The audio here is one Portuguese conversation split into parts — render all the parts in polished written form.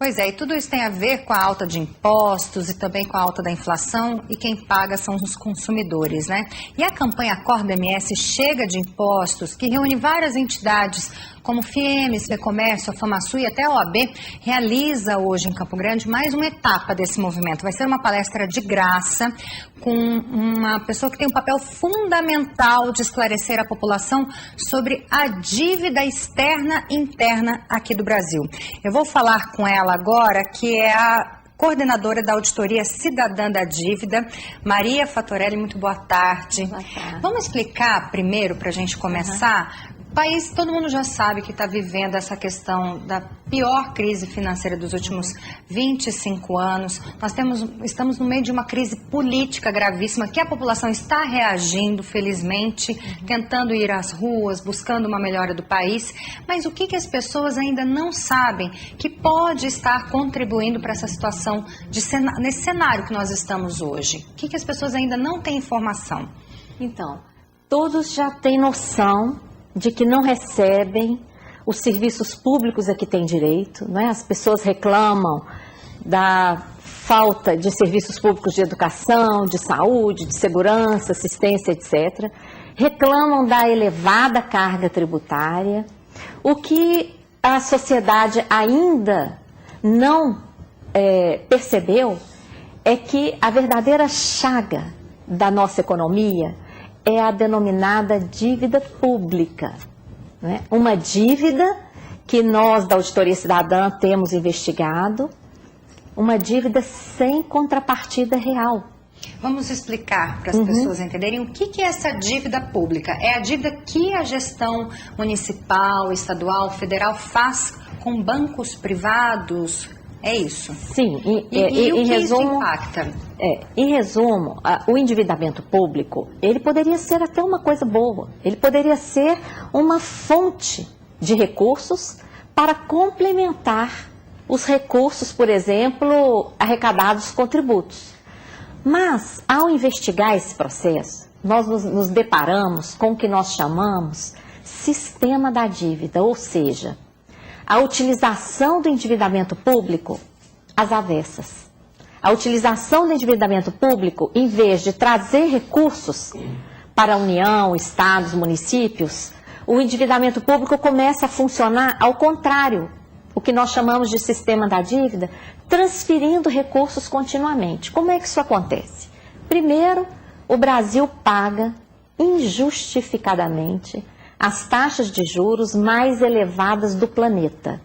Pois é, e tudo isso tem a ver com a alta de impostos e também com a alta da inflação, e quem paga são os consumidores, né? E a campanha Acorda MS Chega de Impostos, que reúne várias entidades como FIEMES, FEComércio, a FamaSul e até a OAB, realiza hoje em Campo Grande mais uma etapa desse movimento. Vai ser uma palestra de graça com uma pessoa que tem um papel fundamental de esclarecer a população sobre a dívida externa e interna aqui do Brasil. Eu vou falar com ela agora, que é a coordenadora da Auditoria Cidadã da Dívida, Maria Fatorelli. Muito boa tarde. Boa tarde. Vamos explicar primeiro, para a gente começar. O país, todo mundo já sabe que está vivendo essa questão da pior crise financeira dos últimos 25 anos. Estamos no meio de uma crise política gravíssima, que a população está reagindo, felizmente, tentando ir às ruas, buscando uma melhora do país. Mas o que as pessoas ainda não sabem que pode estar contribuindo para essa situação, nesse cenário que nós estamos hoje? O que as pessoas ainda não têm informação? Então, todos já têm noção de que não recebem os serviços públicos a que têm direito, não é? As pessoas reclamam da falta de serviços públicos de educação, de saúde, de segurança, assistência, etc. Reclamam da elevada carga tributária. O que a sociedade ainda não percebeu é que a verdadeira chaga da nossa economia é a denominada dívida pública, né? Uma dívida que nós, da Auditoria Cidadã, temos investigado, uma dívida sem contrapartida real. Vamos explicar para as pessoas entenderem o que é essa dívida pública. É a dívida que a gestão municipal, estadual, federal faz com bancos privados? É isso? Sim. E o que isso impacta? Em resumo, o endividamento público, ele poderia ser até uma coisa boa. Ele poderia ser uma fonte de recursos para complementar os recursos, por exemplo, arrecadados com tributos. Mas, ao investigar esse processo, nós nos deparamos com o que nós chamamos sistema da dívida, ou seja, a utilização do endividamento público às avessas. A utilização do endividamento público, em vez de trazer recursos para a União, estados, municípios, o endividamento público começa a funcionar ao contrário, o que nós chamamos de sistema da dívida, transferindo recursos continuamente. Como é que isso acontece? Primeiro, o Brasil paga injustificadamente as taxas de juros mais elevadas do planeta.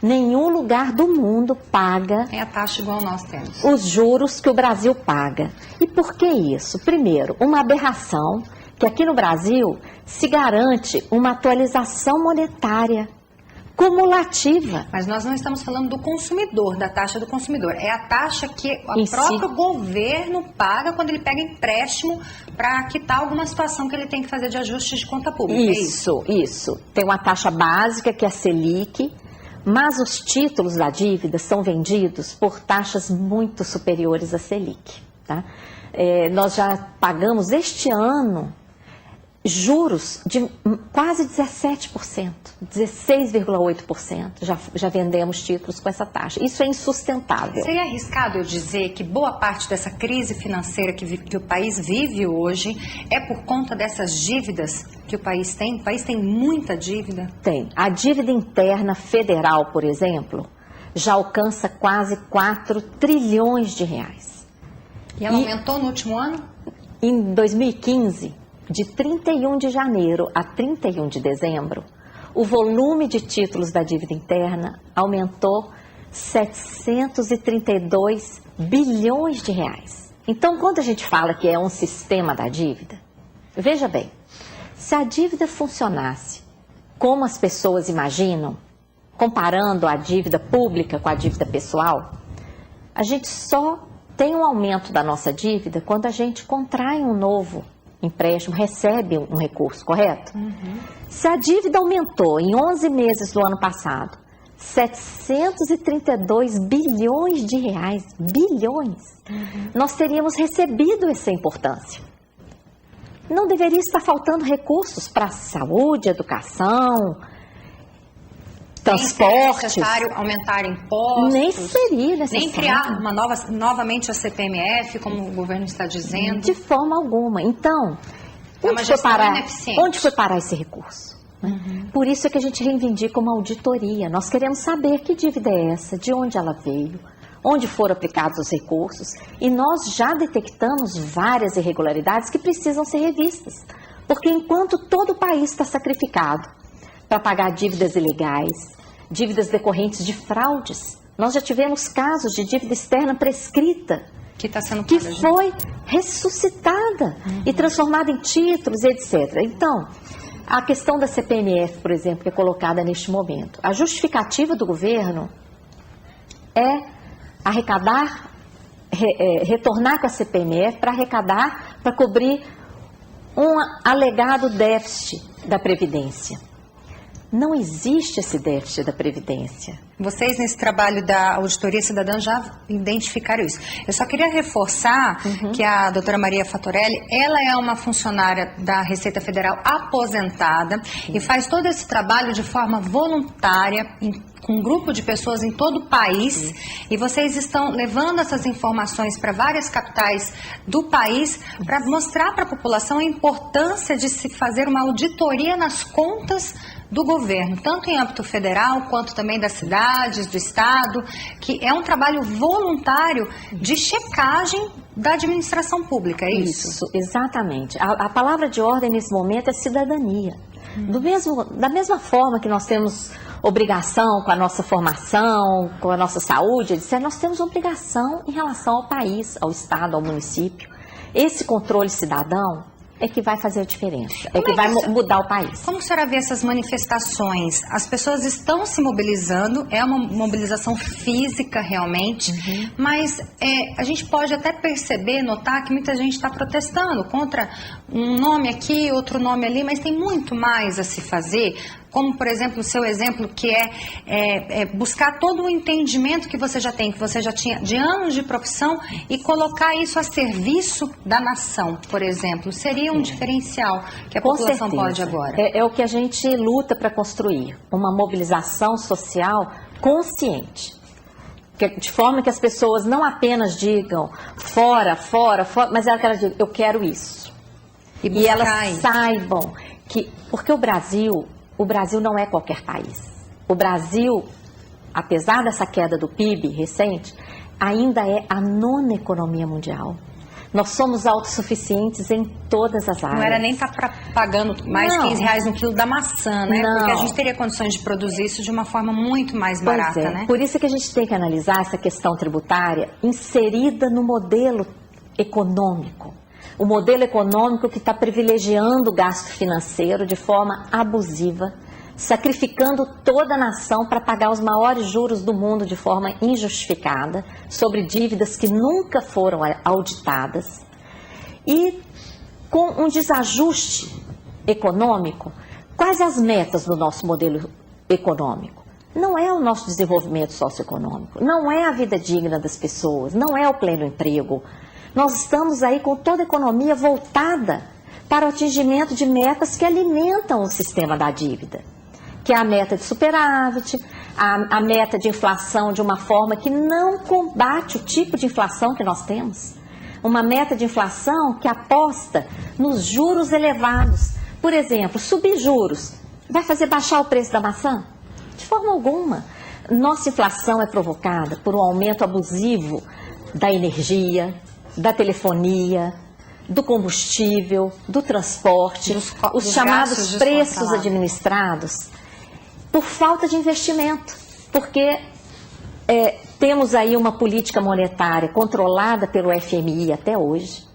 Nenhum lugar do mundo paga a taxa igual nós temos. Os juros que o Brasil paga. E por que isso? Primeiro, uma aberração que aqui no Brasil se garante uma atualização monetária cumulativa. Mas nós não estamos falando do consumidor, da taxa do consumidor. É a taxa que o próprio governo paga quando ele pega empréstimo para quitar alguma situação que ele tem que fazer de ajuste de conta pública. Isso. Tem uma taxa básica que é a Selic, mas os títulos da dívida são vendidos por taxas muito superiores à Selic. Tá? Nós já pagamos este ano juros de quase 17%, 16,8%, já vendemos títulos com essa taxa. Isso é insustentável. Seria arriscado eu dizer que boa parte dessa crise financeira que o país vive hoje é por conta dessas dívidas que o país tem? O país tem muita dívida? Tem. A dívida interna federal, por exemplo, já alcança quase 4 trilhões de reais. E ela aumentou no último ano? Em 2015... de 31 de janeiro a 31 de dezembro, o volume de títulos da dívida interna aumentou 732 bilhões de reais. Então, quando a gente fala que é um sistema da dívida, veja bem, se a dívida funcionasse como as pessoas imaginam, comparando a dívida pública com a dívida pessoal, a gente só tem um aumento da nossa dívida quando a gente contrai um novo empréstimo, recebe um recurso, correto? Se a dívida aumentou em 11 meses do ano passado, 732 bilhões de reais, nós teríamos recebido essa importância. Não deveria estar faltando recursos para saúde, educação. transportes. Nem seria necessário aumentar impostos. Nem seria necessário. Nem criar novamente a CPMF, como o governo está dizendo. De forma alguma. Então, onde foi parar esse recurso? Por isso é que a gente reivindica uma auditoria. Nós queremos saber que dívida é essa, de onde ela veio, onde foram aplicados os recursos, e nós já detectamos várias irregularidades que precisam ser revistas. Porque enquanto todo o país está sacrificado para pagar dívidas ilegais, dívidas decorrentes de fraudes, nós já tivemos casos de dívida externa prescrita, que foi ressuscitada e transformada em títulos, etc. Então, a questão da CPMF, por exemplo, que é colocada neste momento, a justificativa do governo é arrecadar, retornar com a CPMF para arrecadar, para cobrir um alegado déficit da Previdência. Não existe esse déficit da Previdência. Vocês, nesse trabalho da Auditoria Cidadã, já identificaram isso. Eu só queria reforçar que a doutora Maria Fattorelli, ela é uma funcionária da Receita Federal aposentada e faz todo esse trabalho de forma voluntária, com um grupo de pessoas em todo o país, e vocês estão levando essas informações para várias capitais do país para mostrar para a população a importância de se fazer uma auditoria nas contas do governo, tanto em âmbito federal quanto também das cidades, do estado, que é um trabalho voluntário de checagem da administração pública, é isso? Isso, exatamente. A palavra de ordem nesse momento é cidadania. Da mesma forma que nós temos obrigação com a nossa formação, com a nossa saúde, etc., nós temos obrigação em relação ao país, ao estado, ao município. Esse controle cidadão é que vai fazer a diferença, vai mudar o país. Como a senhora vê essas manifestações? As pessoas estão se mobilizando, é uma mobilização física realmente, mas a gente pode até perceber, notar que muita gente está protestando contra um nome aqui, outro nome ali, mas tem muito mais a se fazer. Como, por exemplo, o seu exemplo, que é buscar todo o entendimento que você já tem, que você já tinha de anos de profissão, e colocar isso a serviço da nação, por exemplo. Seria um diferencial que a população pode agora. É o que a gente luta para construir, uma mobilização social consciente. De forma que as pessoas não apenas digam fora, mas elas digam, eu quero isso. E elas saibam que, porque o Brasil não é qualquer país. O Brasil, apesar dessa queda do PIB recente, ainda é a 9ª economia mundial. Nós somos autossuficientes em todas as áreas. Não era nem estar pagando mais R$15 no quilo da maçã, né? Não. Porque a gente teria condições de produzir isso de uma forma muito mais barata, né? Por isso que a gente tem que analisar essa questão tributária inserida no modelo econômico. O modelo econômico que está privilegiando o gasto financeiro de forma abusiva, sacrificando toda a nação para pagar os maiores juros do mundo de forma injustificada, sobre dívidas que nunca foram auditadas, e com um desajuste econômico. Quais as metas do nosso modelo econômico? Não é o nosso desenvolvimento socioeconômico, não é a vida digna das pessoas, não é o pleno emprego. Nós estamos aí com toda a economia voltada para o atingimento de metas que alimentam o sistema da dívida, que é a meta de superávit, a meta de inflação de uma forma que não combate o tipo de inflação que nós temos. Uma meta de inflação que aposta nos juros elevados. Por exemplo, subir juros vai fazer baixar o preço da maçã? De forma alguma. Nossa inflação é provocada por um aumento abusivo da energia, da telefonia, do combustível, do transporte, os chamados preços administrados, por falta de investimento, porque temos aí uma política monetária controlada pelo FMI até hoje,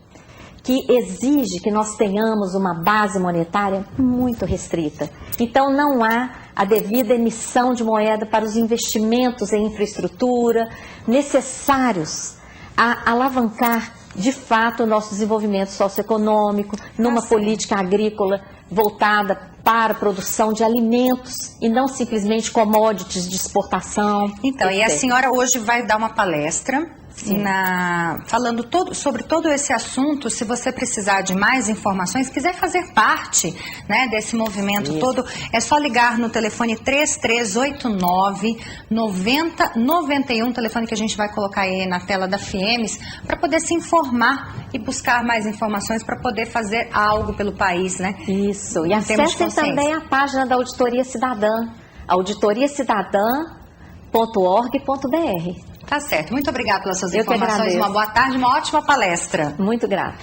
que exige que nós tenhamos uma base monetária muito restrita. Então não há a devida emissão de moeda para os investimentos em infraestrutura necessários a alavancar, de fato, o nosso desenvolvimento socioeconômico, numa política agrícola voltada para a produção de alimentos e não simplesmente commodities de exportação. Então, e a senhora hoje vai dar uma palestra falando sobre todo esse assunto. Se você precisar de mais informações, quiser fazer parte, né, desse movimento todo, é só ligar no telefone 3389-9091, telefone que a gente vai colocar aí na tela da FIEMES, para poder se informar e buscar mais informações para poder fazer algo pelo país, né? Isso, e acessem também a página da Auditoria Cidadã, auditoriacidadã.org.br. Tá certo. Muito obrigada pelas suas informações. Uma boa tarde, uma ótima palestra. Muito grata.